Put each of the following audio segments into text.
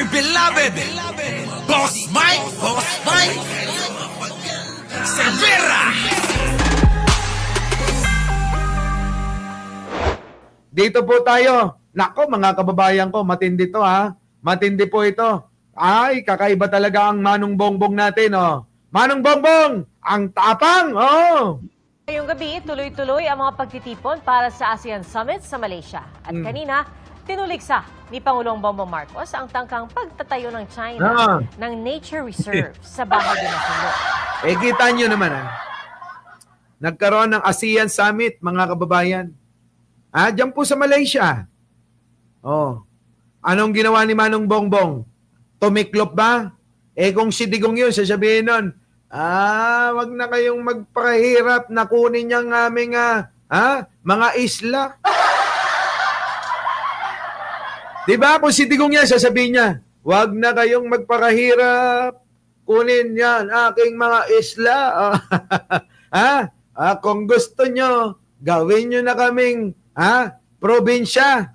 my beloved Boss Mike Cervera. Dito po tayo. Nako mga kababayan ko, matindi to ha. Matindi po ito. Ay, kakaiba talaga ang Manong Bongbong natin, oh. Manong Bongbong, ang tapang, oh. Ngayong gabi, tuloy-tuloy ang mga pagtitipon para sa ASEAN Summit sa Malaysia. At kanina, tinuligsa ni Pangulong Bongbong Marcos ang tangkang pagtatayo ng China ng nature reserve sa Bajo de Masinloc. Eh, kita nyo naman, ha? Nagkaroon ng ASEAN Summit, mga kababayan. Diyan po sa Malaysia. Oh. Anong ginawa ni Manong Bongbong? Tumiklop ba? Eh kung si Digong yun, sasabihin nun, wag na kayong magpakahirap na kunin niyang aming mga isla. Diba? Kung si Digong yan, sasabihin niya, wag na kayong magpakahirap, kunin yan aking mga isla. Kung gusto nyo, gawin nyo na kaming probinsya.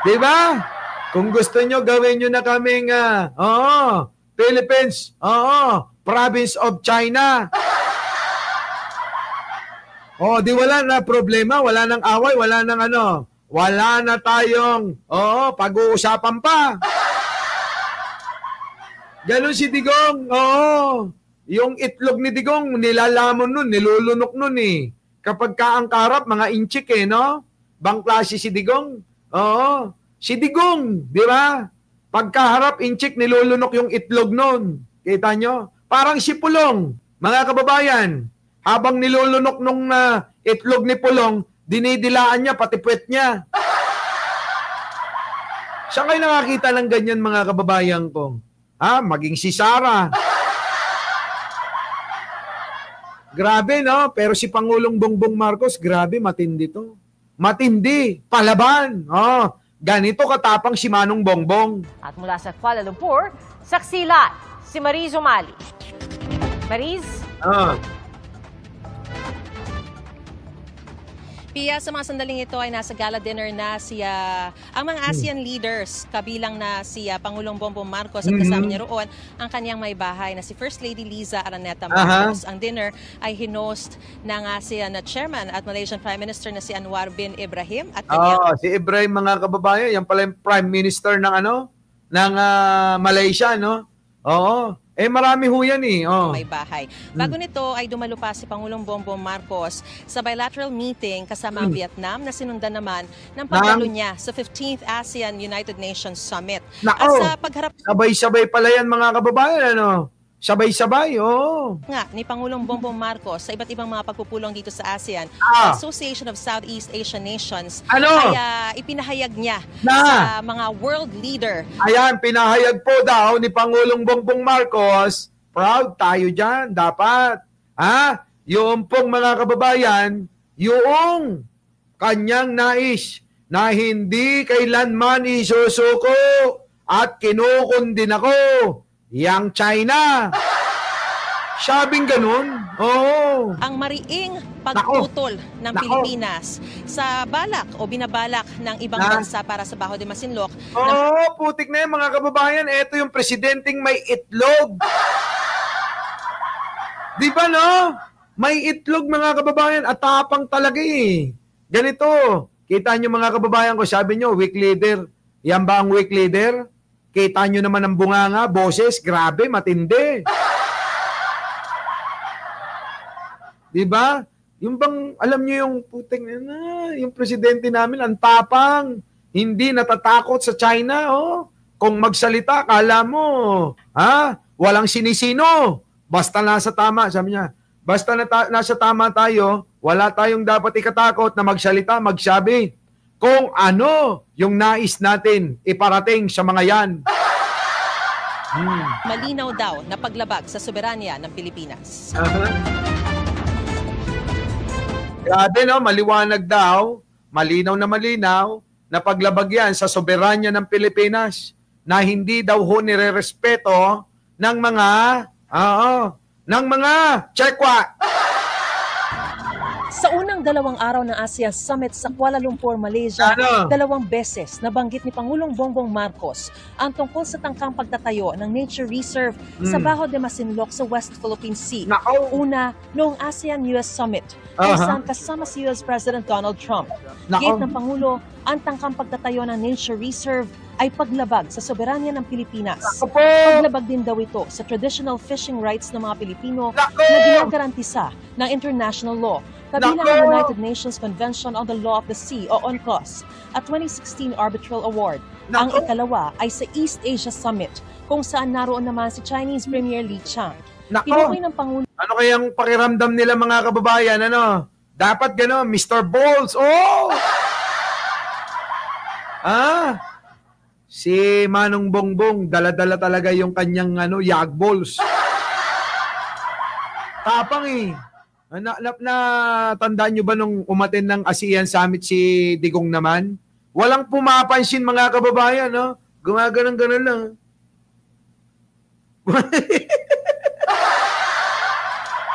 Diba? Kung gusto nyo, gawin nyo na kaming Philippines, province of China. Di wala na problema, wala nang away, wala nang wala na tayong pag-uusapan pa. Ganon si Digong. Yung itlog ni Digong, nilalamon nun, nilulunok nun eh. Kapag kaangkarap, mga inchik eh, no? Bang klase si Digong? Si Digong, di ba? Pagkaharap, inchik, nilulunok yung itlog nun. Kita nyo? Parang si Pulong, mga kababayan. Habang nilulunok nung itlog ni Pulong, dinidilaan niya, pati puwet niya. Saan kayo nakakita ng ganyan, mga kababayan ko? Maging si Sarah. Grabe, no? Pero si Pangulong Bongbong Marcos, grabe, matindi to. Matindi, palaban. Ganito katapang si Manong Bongbong. At mula sa Kuala Lumpur, saksilat si Mariz Umali. Mariz? Pia, sa mga sandaling ito ay nasa gala dinner na ang mga ASEAN leaders, kabilang na si Pangulong Bongbong Marcos at kasama niya roon ang kanyang may bahay na si First Lady Liza Araneta Marcos. Ang dinner ay hinost ng ASEAN Chairman at Malaysian Prime Minister na si Anwar bin Ibrahim. At si Ibrahim, mga kababayan, yan pala yung Prime Minister ng ng Malaysia, no? Marami ho yan eh. May bahay. Bago nito ay dumalo pa si Pangulong Bongbong Marcos sa bilateral meeting kasama ang Vietnam na sinundan naman ng pagdalo niya sa 15th ASEAN United Nations Summit. At sa pagharap sabay-sabay pala yan, mga kababayan, Sabay-sabay, nga ni Pangulong Bongbong Marcos sa iba't ibang mga pagpupulong dito sa ASEAN, Association of Southeast Asian Nations, ay ipinahayag niya sa mga world leader. Ayan, pinahayag po daw ni Pangulong Bongbong Marcos, proud tayo dyan, dapat. Yung pong mga kababayan, yung kanyang nais na hindi kailanman isusuko at kinukundin ako. Yang China. Sabing ganun. Ang mariing pagputol ng Pilipinas sa balak o binabalak ng ibang bansa para sa Bajo de Masinloc. Putik na yan, mga kababayan. Ito yung presidenteng may itlog. Di ba, no? May itlog, mga kababayan. At tapang talaga eh. Ganito. Kita nyo, mga kababayan ko, sabi nyo, weak leader. Yan ba ang weak leader? Kita nyo naman ang bunganga, boses, grabe, matindi. Diba? Yung bang, alam nyo yung puting, yung presidente namin, ang tapang, hindi natatakot sa China, Kung magsalita, kala mo, walang sinisino. Basta nasa tama, sabi niya. Basta nasa tama tayo, wala tayong dapat ikatakot na magsalita, magsabi. Kung ano yung nais natin iparating sa mga yan. Malinaw daw na paglabag sa soberanya ng Pilipinas. Grabe, no? Maliwanag daw, malinaw na paglabag yan sa soberanya ng Pilipinas na hindi daw ho nire-respeto ng mga chekwa. Sa unang unang 2 araw ng ASEAN Summit sa Kuala Lumpur, Malaysia, 2 beses nabanggit ni Pangulong Bongbong Marcos ang tungkol sa tangkang pagtatayo ng nature reserve sa Bajo de Masinloc sa West Philippine Sea. Una, noong ASEAN-US Summit, kung saan kasama si US President Donald Trump. Gate ng Pangulo, ang tangkang pagtatayo ng nature reserve ay paglabag sa soberanya ng Pilipinas. Paglabag din daw ito sa traditional fishing rights ng mga Pilipino na ginagarantisa ng international law, kabilang ang United Nations Convention on the Law of the Sea o UNCLOS at 2016 Arbitral Award. Ang ikalawa ay sa East Asia Summit, kung saan naroon naman si Chinese Premier Li Qiang. Tinukoy ng Pangulo. Ano kayang pakiramdam nila mga kababayan? Ano? Dapat gano'n, Mr. Balls. Oh! Si Manong Bongbong, dala-dala talaga yung kanyang yag balls. Tapang eh. Tandaan nyo ba nung umaten ng ASEAN Summit si Digong naman? Walang pumapansin mga kababayan, no? Gumaganon-ganon lang.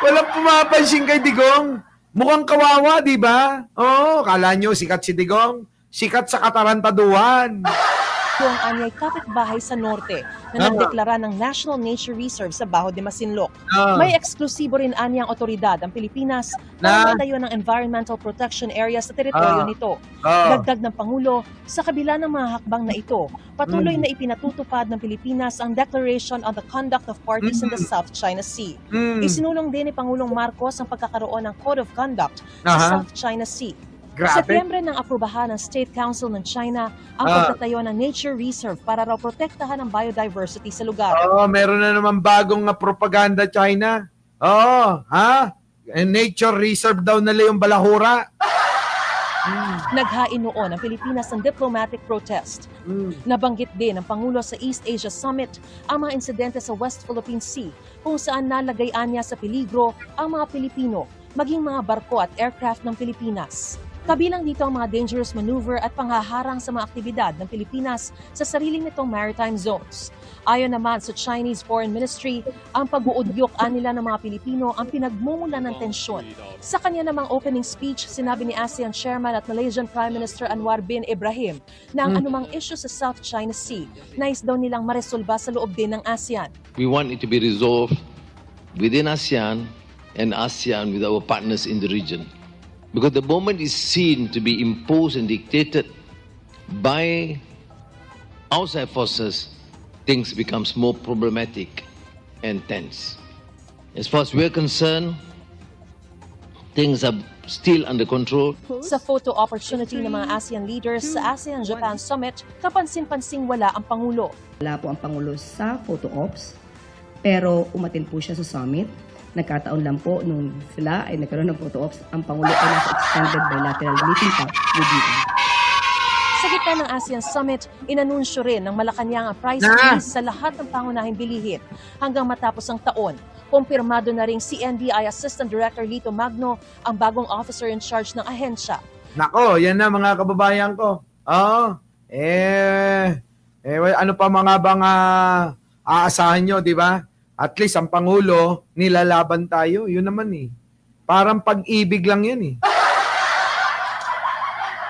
Walang pumapansin kay Digong. Mukhang kawawa, di ba? Oo, kala nyo sikat si Digong. Sikat sa katarantaduhan. Ang anyay kapitbahay sa norte na nagdeklara ng National Nature Reserve sa Bajo de Masinloc. May eksklusibo rin anyang otoridad ang Pilipinas na magtayo ng environmental protection area sa teritoryo nito. Dagdag ng Pangulo, sa kabila ng mga hakbang na ito, patuloy na ipinatutupad ng Pilipinas ang Declaration on the Conduct of Parties in the South China Sea. Isinulong din ni Pangulong Marcos ang pagkakaroon ng Code of Conduct sa South China Sea. Sa Setyembre nang aprubahan ng State Council ng China ang pagtatayo ng nature reserve para raw protektahan ang biodiversity sa lugar. Meron na naman bagong propaganda China. Nature reserve daw nila yung Balahura. Naghain noon ang Pilipinas ng diplomatic protest. Nabanggit din ng Pangulo sa East Asia Summit ang mga insidente sa West Philippine Sea kung saan nalagayan niya sa peligro ang mga Pilipino, maging mga barko at aircraft ng Pilipinas. Kabilang dito ang mga dangerous maneuver at panghaharang sa mga aktibidad ng Pilipinas sa sarili nitong maritime zones. Ayon naman sa Chinese Foreign Ministry, ang pag-uudyok nila ng mga Pilipino ang pinagmumula ng tensyon. Sa kanya namang opening speech, sinabi ni ASEAN Chairman at Malaysian Prime Minister Anwar bin Ibrahim na ang anumang issue sa South China Sea, nais daw nilang maresolba sa loob din ng ASEAN. We want it to be resolved within ASEAN and ASEAN with our partners in the region. Because the moment is seen to be imposed and dictated by outside forces, things becomes more problematic and tense. As far as we're concerned, things are still under control. Sa photo opportunity ng mga ASEAN leaders sa ASEAN-Japan Summit, kapansin-pansing wala ang Pangulo. Wala po ang Pangulo sa photo ops, pero umatin po siya sa summit. Nagkataon lang po nung sila ay nagkaroon ng photo ops, ang Pangulo ay nasa extended bilateral meeting pa with them. Sa gitna ng ASEAN Summit, inanunsyo rin ng Malacanang ang price freeze sa lahat ng pangunahing bilihin hanggang matapos ang taon. Kumpirmado na rin si NBI Assistant Director Lito Magno ang bagong officer in charge ng ahensya. Nako, yan na mga kababayan ko. Ano pa mga bang aasahan nyo, di ba? At least ang Pangulo, nilalaban tayo. Yun naman eh. Parang pag-ibig lang yan eh.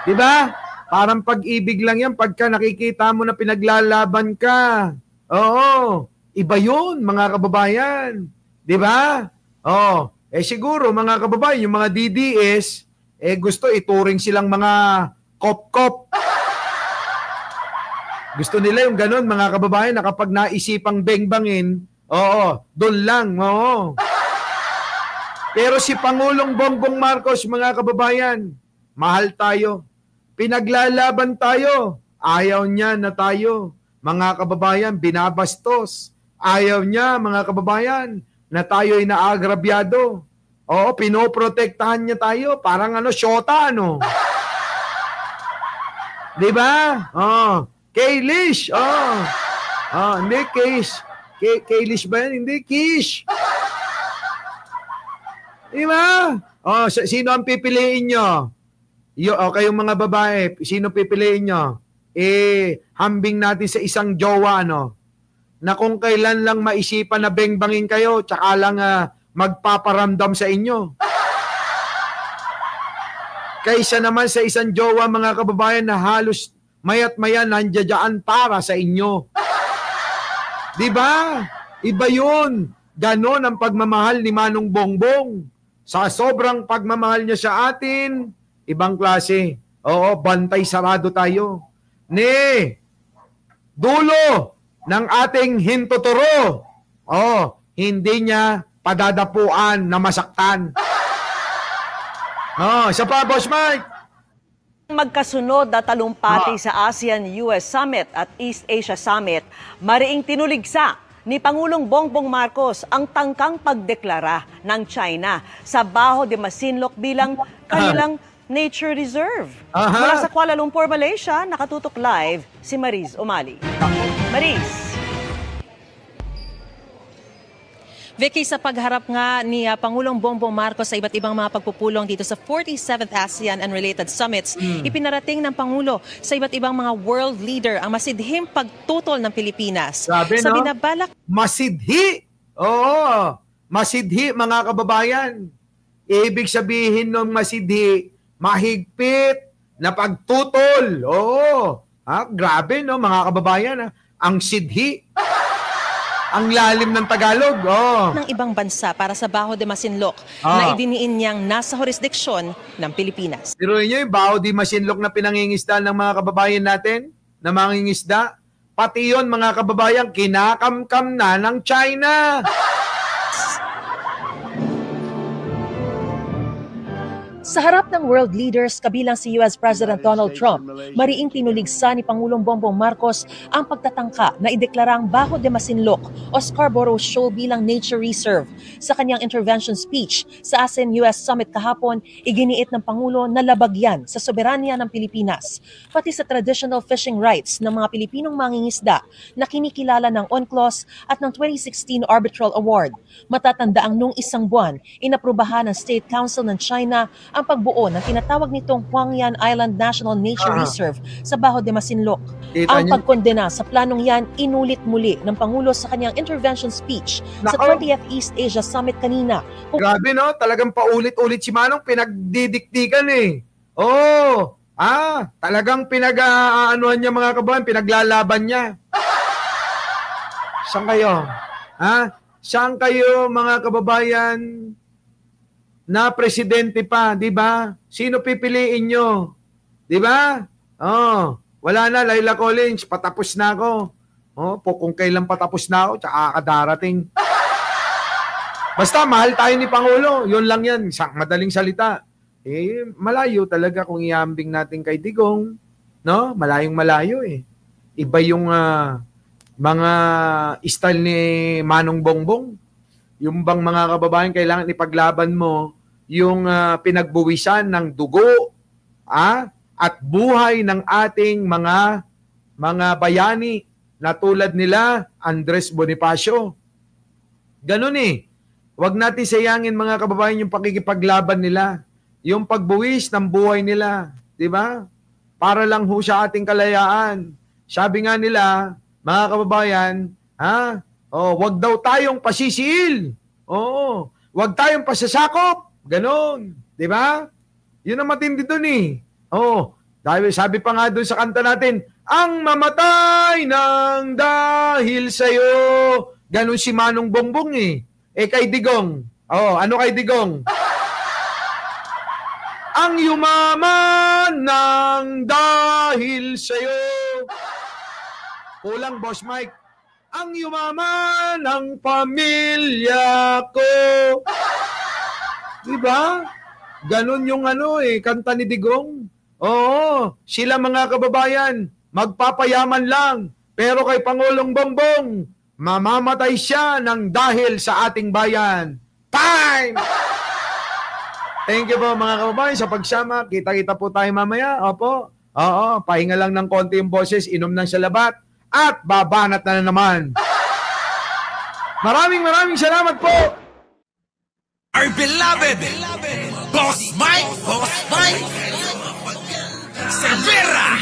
Di ba? Parang pag-ibig lang yan pagka nakikita mo na pinaglalaban ka. Oo. Iba yun, mga kababayan. Di ba? Siguro, mga kababayan, yung mga DDS, gusto ituring silang mga kop-kop. Gusto nila yung ganun, mga kababayan, na kapag naisipang beng-bangin, doon lang, Pero si Pangulong Bongbong Marcos, mga kababayan, mahal tayo. Pinaglalaban tayo. Ayaw niya na tayo, mga kababayan, binabastos. Ayaw niya, mga kababayan, na tayo ay naagrabyado. Pinoprotektahan niya tayo. Parang syota, Di ba? Kaylish. Hindi, Kaylish ba yan? Hindi, Kish. Diba? Sino ang pipiliin nyo? Kayong mga babae, sino pipiliin nyo? Hambing natin sa isang jowa, na kung kailan lang maisipan na bengbangin kayo, tsaka lang magpaparamdam sa inyo. Kaysa naman sa isang jowa, mga kababayan, na halos mayat maya nandiyan para sa inyo. Di ba? Iba yun. Ganon ang pagmamahal ni Manong Bongbong. Sa sobrang pagmamahal niya sa atin, ibang klase. Oo, bantay sarado tayo. Dulo ng ating hintuturo. Hindi niya padadapuan na masaktan. Isa pa, Boss Mike. Magkasunod na talumpati sa ASEAN-US Summit at East Asia Summit, mariing tinuligsa ni Pangulong Bongbong Marcos ang tangkang pagdeklara ng China sa Baho de Masinloc bilang kanilang nature reserve. Mula sa Kuala Lumpur, Malaysia, nakatutok live si Mariz Umali. Mariz. Vicky, sa pagharap nga ni Pangulong Bongbong Marcos sa iba't ibang mga pagpupulong dito sa 47th ASEAN and related summits, ipinarating ng Pangulo sa iba't ibang mga world leader ang masidhing pagtutol ng Pilipinas. Sabi, sa binabalak... Masidhi! Oo, masidhi, mga kababayan. Ibig sabihin ng masidhi, mahigpit na pagtutol. Oo, grabe, no, mga kababayan. Ang sidhi. Ang lalim ng Tagalog. Ng ibang bansa para sa Baho de Masinloc na idiniin niyang nasa jurisdiksyon ng Pilipinas. Pero niyo yung Baho de Masinloc na pinangingisda ng mga kababayan natin, na mangingisda, pati yun, mga kababayan, kinakamkam na ng China. Sa harap ng world leaders kabilang si US President Donald Trump, mariing tinuligsa ni Pangulong Bongbong Marcos ang pagtatangka na ideklarang Baho de Masinloc o Scarborough Shoal bilang nature reserve. Sa kanyang intervention speech sa ASEAN-US Summit kahapon, iginiit ng Pangulo na labag yan sa soberanya ng Pilipinas, pati sa traditional fishing rights ng mga Pilipinong mangingisda na kinikilala ng UNCLOS at ng 2016 Arbitral Award. Matatandaang nung isang buwan, inaprubahan ng State Council ng China ang pagbuo ng tinatawag nitong Huangyan Island National Nature Reserve sa Baho de Masinloc. Ang pagkondena sa planong yan inulit muli ng Pangulo sa kanyang intervention speech sa 20th East Asia Summit kanina. Grabe, no? Talagang paulit-ulit si Manong pinagdidiktikan talagang pinag-aanuhan niya, mga kababayan, pinaglalaban niya. Saan kayo? Saan kayo, mga kababayan, na presidente pa, di ba? Sino pipiliin nyo? Di ba? Wala na, Laila Collins, patapos na ako. Kung kailan patapos na ako, tsaka kadarating. Basta, mahal tayo ni Pangulo. Yun lang yan, madaling salita. Malayo talaga kung iambing natin kay Digong. No? Malayong malayo eh. Iba yung mga style ni Manong Bongbong. Yung bang, mga kababayan, kailangan ipaglaban mo yung pinagbuwisan ng dugo at buhay ng ating mga bayani na tulad nila Andres Bonifacio. Ganun eh. Huwag natin sayangin, mga kababayan, yung pakikipaglaban nila, yung pagbuwis ng buhay nila, di ba? Para lang ho sa ating kalayaan. Sabi nga nila, mga kababayan, wag daw tayong pasisiil. Wag tayong pasasakop. Ganon. Di ba? Yun ang matindi dun eh. Dahil sabi pa nga dun sa kanta natin, ang mamatay ng dahil sa'yo. Ganon si Manong Bongbong eh. Kay Digong. Ano kay Digong? Ang yumaman ng dahil sa'yo. Kulang, Boss Mike. Ang yumaman ng pamilya ko. Diba? Ganon yung kanta ni Digong. Sila, mga kababayan, magpapayaman lang. Pero kay Pangulong Bongbong, mamamatay siya ng dahil sa ating bayan. Time! Thank you po, mga kababayan, sa pagsama. Kita-kita po tayo mamaya. Opo. Pahinga lang ng konti yung boses, inom ng salabat, at babanat na naman. Maraming salamat po. Our beloved Boss Mike Cervera.